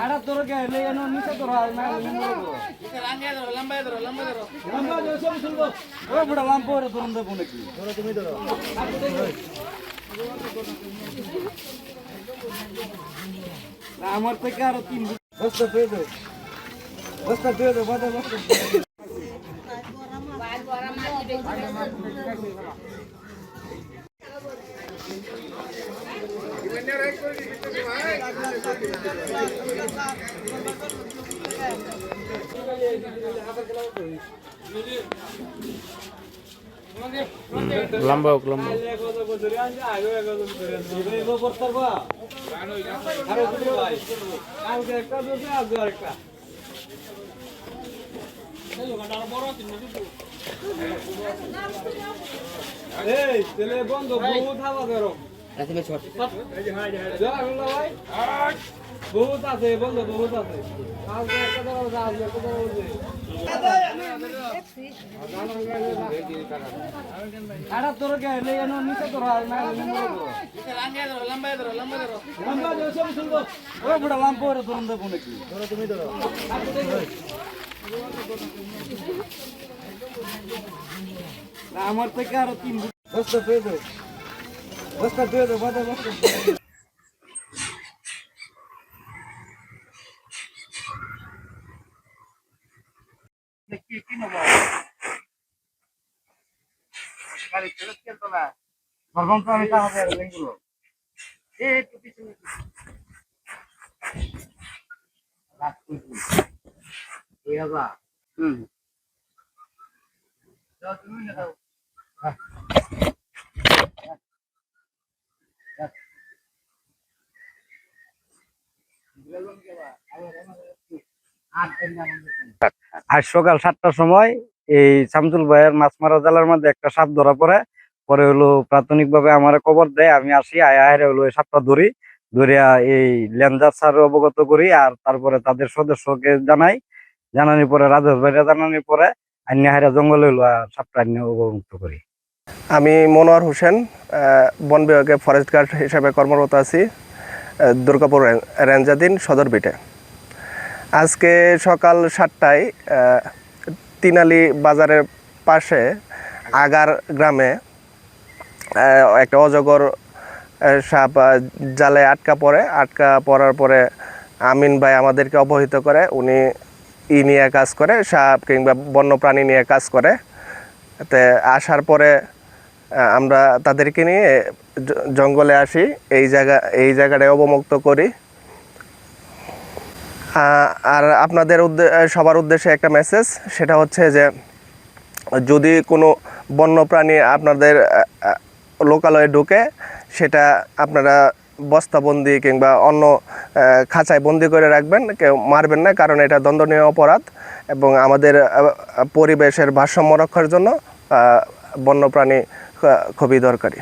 Ada toro ke le ano nisa toro na limbo. Lamba do sab sulbo. O buda lampo re turunda punaki. Toro tumi toro. Na amar pe karo tin. Basta pedo. Basta pedo, bada basta. লম্বা বন্ধ বহুত হাওয়া গরম বহুত আছে বন্ধ বহুত আছে আড়া তোর কে le ano নিচে তোর না লম্বা do sab sulbo. O buda lampo re turunda punaki. Toro tumi toro. Na amar pe karo tin. Basta pedo. Basta pedo, bada basta. আজ সকাল 7টার সময় এই শামসুল ভাইয়ের মাছমারা জেলার মধ্যে একটা সাপ ধরা পড়ে। পরে হলো প্রাথমিকভাবে আমার খবর দেয়, আমি আসি আয়া হলো এই সাপটা ধরিয়া এই লেঞ্জার স্যার অবগত করি। আর তারপরে তাদের সদস্যকে জানানোর পরে রাজেশ ভাইরা জানানোর পরে আইনে হাইরা জঙ্গলে হলো সাপটা আইনে অবমুক্ত করি। আমি মনোয়ার হোসেন, বন বিভাগে ফরেস্ট গার্ড হিসেবে কর্মরত আছি দুর্গাপুর রেঞ্জাধীন সদর বিটে। আজকে সকাল 7টায় তিনালি বাজারের পাশে আগার গ্রামে একটা অজগর সাপ জালে আটকা পড়ার পরে আমিন ভাই আমাদেরকে অবহিত করে। উনি নিয়ে কাজ করে, সাপ কিংবা বন্যপ্রাণী নিয়ে কাজ করে। তে আসার পরে আমরা তাদেরকে নিয়ে জঙ্গলে আসি, এই জায়গাটায় অবমুক্ত করি। আর আপনাদের সবার উদ্দেশ্যে একটা মেসেজ, সেটা হচ্ছে যে যদি কোনো বন্যপ্রাণী আপনাদের লোকালয়ে ঢুকে, সেটা আপনারা বস্তাবন্দি কিংবা অন্য খাঁচায় বন্দি করে রাখবেন, কেউ মারবেন না, কারণ এটা দণ্ডনীয় অপরাধ। এবং আমাদের পরিবেশের ভারসাম্য রক্ষার জন্য বন্যপ্রাণী খুবই দরকারি।